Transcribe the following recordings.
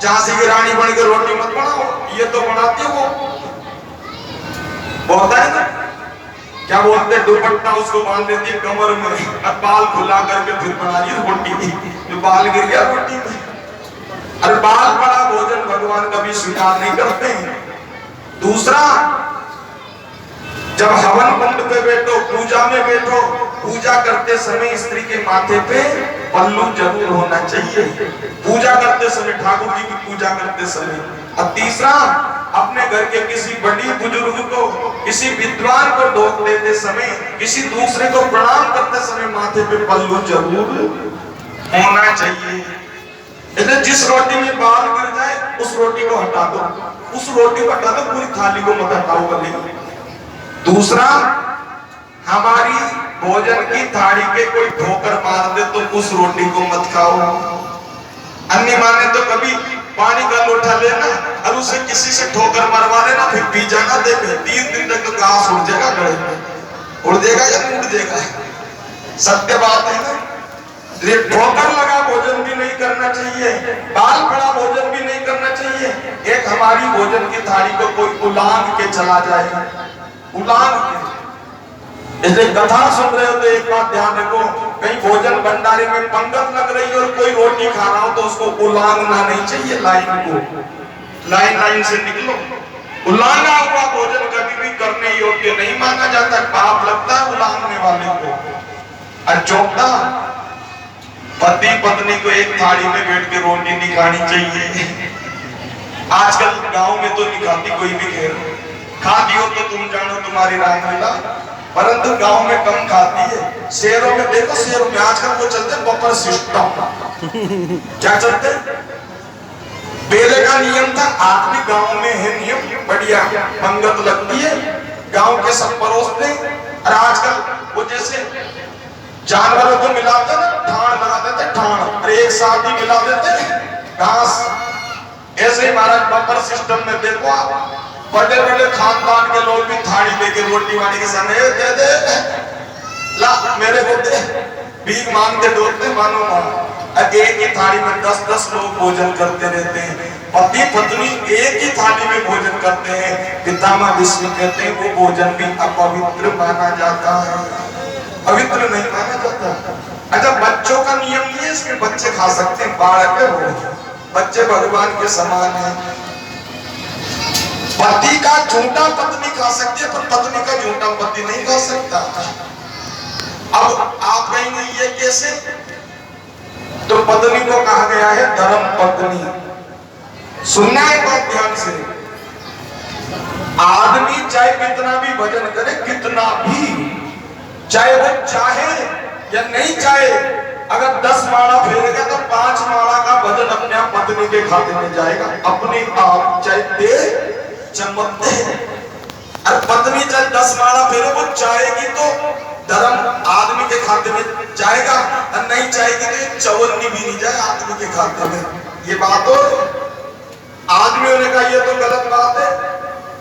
झांसी की रानी बन के रोटी मत बनाओ, ये तो बनाती है वो होता है ना, क्या बोलते हैं, दुपट्टा उसको बांध देती है कमर में, अब बाल खुला करके फिर बना रही है रोटी, जो बाल गिर गया रोटी में। अरे बाल बड़ा भोजन भगवान कभी स्वीकार नहीं करते हैं। दूसरा, जब हवन कुंड पे बैठो, पूजा में बैठो, पूजा करते समय स्त्री के माथे पे पल्लू जरूर होना चाहिए, पूजा करते समय, ठाकुर जी की पूजा करते समय। अब तीसरा, अपने घर के किसी बड़ी बुजुर्ग को, किसी विद्वान को ढोक देते समय, किसी दूसरे को प्रणाम करते समय माथे पे पल्लू जरूर होना चाहिए। इसलिए जिस रोटी में बाल गिर जाए उस रोटी को हटा दो, उस रोटी को हटा दो, पूरी थाली को मत हटाओ गले। दूसरा, हमारी भोजन की थाली पे कोई ठोकर मार दे तो उस रोटी को मत खाओ। अन्य माने तो कभी पानी का लोटा लेना और उसे किसी से ठोकर मरवा लेना, फिर पी जाना, देखे 3 दिन तक तो घास उड़ जाएगा, गले में उड़ जाएगा या नहीं उड़ जाएगा, सत्य बात है ना। ठोकर लगा भोजन भी नहीं करना चाहिए, बाल पड़ा भोजन भी नहीं करना चाहिए। एक हमारी भोजन की थाली को कोई उलांग के चला जाए, उलांग के, इसलिए कथा सुन रहे हो तो एक बात ध्यान रखो, कहीं भोजन भंडारे में पंगत लग रही है और कोई रोटी खा रहा हो तो उसको उलांगना नहीं चाहिए, लाइन को, लाइन से निकलो। उलांगा हुआ भोजन कभी भी करने योग्य नहीं माना जाता, पाप लगता है उलांगने वाले को। और चौथा, पति पत्नी को एक थाली में बैठ के रोटी नहीं खानी चाहिए। आजकल गांव में तो नहीं खाती कोई भी, खैर खाती हो तो तुम जानो, तुम्हारी राय मिला, परंतु गांव में कम खाती है। शहरों में देखो, शहरों में आजकल वो चलते बफर सिस्टम, क्या चलते, पहले का नियम था, आज भी गांव में है नियम, बढ़िया पंगत लगती है, गांव के सब परोसते। और आजकल वो जैसे जानवरों को मिलाते ना, ठाण लगा देते, ठाण, और एक साथ ही मिला देते घास। ऐसे ही महाराज बफर सिस्टम में देखो आप, बड़े बड़े खानदान के लोग भी थाली लेके रोटी वाली के सामने दे दे, ला मेरे को दे, भीख मांगते डोलते मानो मानो। एक ही थाली में 10-10 लोग भोजन करते रहते हैं, पति पत्नी एक ही थाली में भोजन करते हैं। पितामह विष्णु कहते हैं वो भोजन भी अपवित्र माना जाता है, पवित्र नहीं माना जाता। अच्छा, बच्चों का नियम नहीं है, इसके बच्चे खा सकते हैं, बालक है वो, बच्चे भगवान के समान हैं। पति का झूठा पत्नी खा सकती है, पर पत्नी का झूठा पति नहीं खा सकता। अब आप कहेंगे ये कैसे, तो पत्नी को कहा गया है धर्म पत्नी। सुनना है बात ध्यान से, आदमी चाहे कितना भी भजन करे, कितना भी, चाहे वो चाहे या नहीं चाहे, अगर 10 माला फेरेगा तो 5 माला का भजन अपने आप पत्नी के खाते में जाएगा, अपने आप, चाहे दे चमकते। और पत्नी चाहे 10 माला फेरे, वो चाहेगी तो धर्म आदमी के खाते में जाएगा, और नहीं चाहेगी तो चवन्नी भी नहीं जाए आदमी के खाते में। ये बात हो, आदमियों ने कहा ये तो गलत बात है।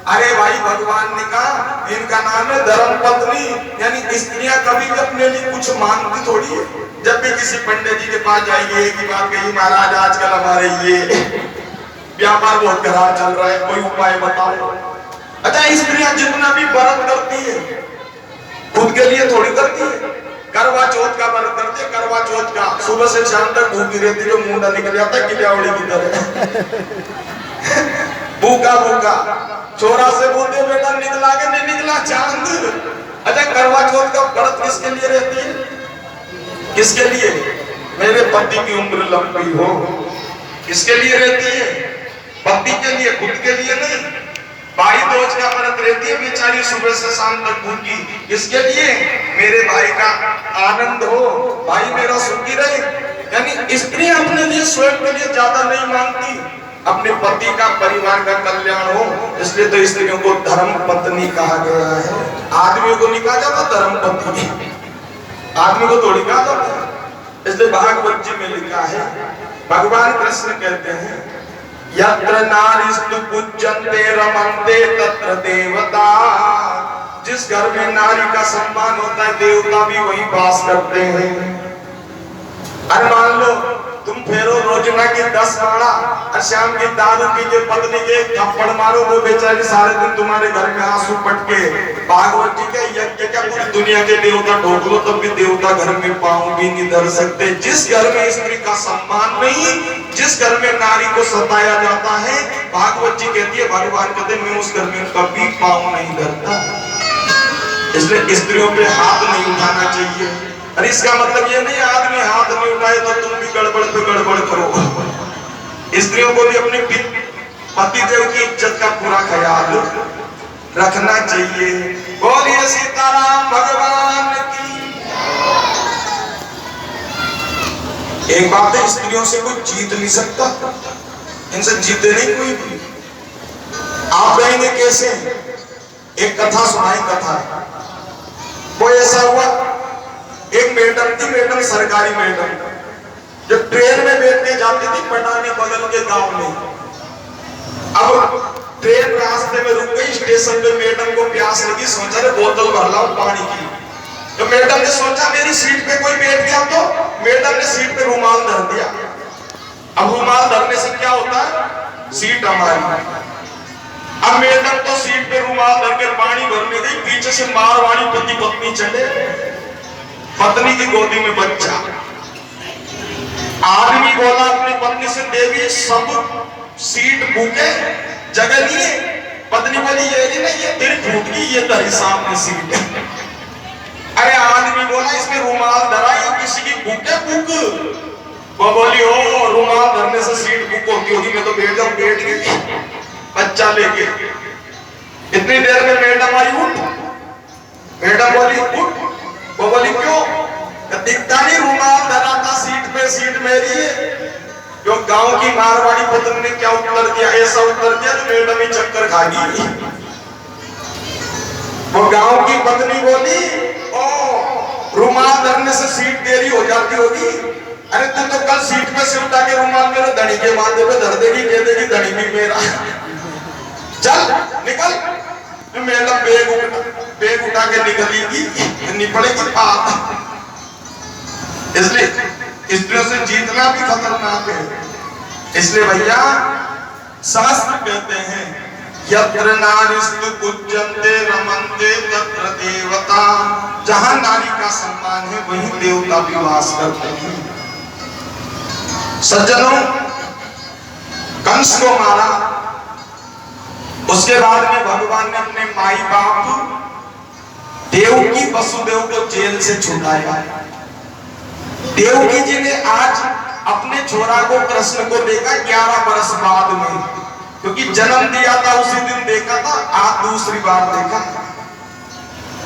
अरे भाई, भगवान ने कहा इनका नाम है धर्म पत्नी, यानी स्त्रियां कभी भी अपने लिए कुछ मांगती थोड़ी है। जब भी किसी पंडित जी के पास जाएगी, एक ही बात कही, महाराज आजकल हमारे ये व्यापार बहुत खराब चल रहा है, कोई उपाय बताओ। अच्छा, स्त्रियां जितना भी व्रत करती है, खुद के लिए थोड़ी करती है। करवा चौथ का व्रत करती है, करवा चौथ का सुबह से शाम तक भूखी रहती है, मुंडा निकल जाता है किलियावड़ी की तरह भूखा भूखा, छोरा से बोलते बेटा निकला के नहीं निकला चांद। अच्छा, करवा चौथ का व्रत किसके लिए रहती है, किसके लिए, मेरे पति की उम्र लंबी हो, किसके लिए रहती है, पति के लिए, खुद के लिए नहीं। भाई दोज का व्रत रहती है बेचारी सुबह से शाम तक भूखी, किसके लिए, मेरे भाई का आनंद हो, भाई मेरा सुखी रहे। यानी स्त्री अपने लिए स्वयं के लिए ज्यादा नहीं मांगती, अपने पति का, परिवार का कल्याण हो, इसलिए तो स्त्रियों को धर्म पत्नी कहा गया है। आदमियों को नहीं कहा जाता धर्म पत्नी, आदमी को थोड़ी कहा जाता। इसलिए भागवत जी में लिखा है, भगवान कृष्ण कहते हैं, यत्र नारीस्तु पूज्यन्ते रमन्ते तत्र देवता। जिस घर में नारी का सम्मान होता है, देवता भी वहीं वास करते हैं। अरे मान लो तुम फेरो रोजना की 10 गाड़ा और शाम की दारू पी के पत्नी के थप्पड़ मारो, वो बेचारी सारे दिन तुम्हारे घर में आंसू पटके। भागवत जी के यज्ञ क्या पूरी दुनिया के देवता ढोक लो तब भी देवता घर में पांव भी नहीं धर सकते। जिस घर में स्त्री का सम्मान नहीं, जिस घर में नारी को सताया जाता है, भागवत जी कहती है, भगवान कहते मैं उस घर में कभी पांव नहीं धरता। इसलिए स्त्रियों पे हाथ नहीं उठाना चाहिए। और इसका मतलब ये नहीं आदमी हाथ नहीं उठाए तो तुम भी गड़बड़ पे गड़बड़ करो। स्त्रियों को भी अपने पति देव की इज्जत का पूरा ख्याल रखना चाहिए। बोलिए सीताराम भगवान की। एक बात है, स्त्रियों से कोई जीत नहीं सकता, इनसे जीते नहीं कोई भी। आप कहेंगे कैसे? एक कथा सुनाई, कथा वो ऐसा हुआ, एक मैडम थी, मैडम सरकारी मैडम, जो ट्रेन में बैठ के जाती थी पटाने बगल के गांव में। अब ट्रेन रास्ते में रुक गई, स्टेशन पे मैडम को प्यास लगी, सोचा रे बोतल भर लाऊं पानी की। तो मैडम ने सोचा मेरी सीट पे कोई बैठ गया, तो मैडम ने सीट पे रुमाल धर दिया। अब रुमाल धरने से क्या होता है, सीट हमारी। अब मैडम तो सीट पे रुमाल धर के पानी भरने गई, पीछे से मारवाड़ी पति पत्नी चले, पत्नी की गोदी में बच्चा। आदमी बोला अपनी पत्नी से, देवी सब सीट बुके, जगह नहीं है। पत्नी बोली ये नहीं, ये तेरी फूट गई, ये तेरी सामने सीट है। अरे आदमी बोला इसमें रुमाल धरा, ये किसी की बुक है बुक। वो बोली ओ रुमाल धरने से सीट बुक होती होगी, मैं तो बैठ जाऊं, बैठ गई बच्चा लेके। इतनी देर में मैडम आई, उठ। मैडम बोली उठ। वो बोली क्यों? दिखता नहीं रुमाल धरा था सीट पे, सीट मेरी है। जो गांव की मारवाड़ी पत्नी ने क्या उत्तर दिया, ऐसा उत्तर दिया तो मैडम ही चक्कर खा गई। वो गांव की पत्नी बोली ओ रुमाल धरने से सीट तेरी हो जाती होगी। अरे तू तो कल सीट पे से उठा के रुमाल मेरे धनी के माथे पे धर देगी, कह देगी धनी भी मेरा, चल निकल। मैडम बैग उठा के निकलेगी, निपड़ेगी बात। इसलिए स्त्रियों से जीतना भी खतरनाक है। इसलिए भैया शास्त्र कहते हैं, यत्र नारीस्तु पूज्यन्ते रमन्ते तत्र देवता। जहां नारी का सम्मान है वहीं देवता भी वास करते हैं। सज्जनों, कंस को मारा, उसके बाद में भगवान ने अपने माई बाप देवकी वसुदेव को जेल से छुड़ाया। देवकी जी ने आज अपने छोरा को कृष्ण को देखा 11 वर्ष बाद में, क्योंकि जन्म दिया था उसी दिन देखा था, आज दूसरी बार देखा।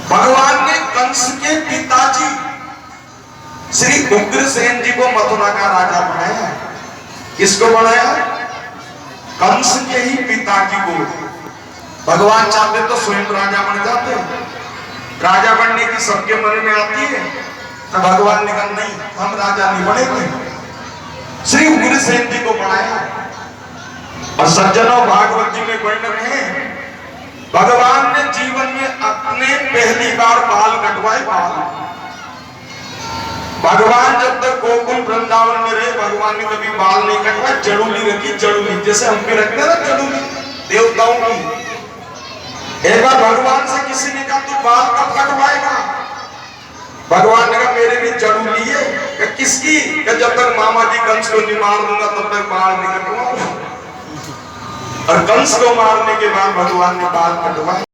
भगवान ने कंस के पिताजी श्री उग्रसेन जी को मथुरा का राजा बनाया। किसको बनाया? कंस के ही पिताजी को। भगवान चाहते तो स्वयं राजा बन जाते, राजा बनने की सबके मन में आती है, तो भगवान ने कहा नहीं, हम राजा नहीं बनेंगे। श्री उग्रसेन जी को बनाया। और सज्जनों, भागवत जी में वर्णन है, भगवान ने जीवन में अपने पहली बार बाल कटवाए। बाल भगवान जब तक गोकुल वृंदावन में रहे, भगवान ने कभी बाल नहीं कटवाए, जड़ूली रखी, जड़ूली जैसे हम भी रखते ना जड़ूली देवताओं की। एक बार भगवान से किसी ने कहा तू बाल कब कटवाएगा? भगवान ने कहा मेरे भी जड़ूली है। किसकी? जब तक मामा जी कंस को नहीं मार दूंगा तब तक बाल नहीं कटवाऊंगा। और कंस को मारने के बाद भगवान ने बाल कटवाए।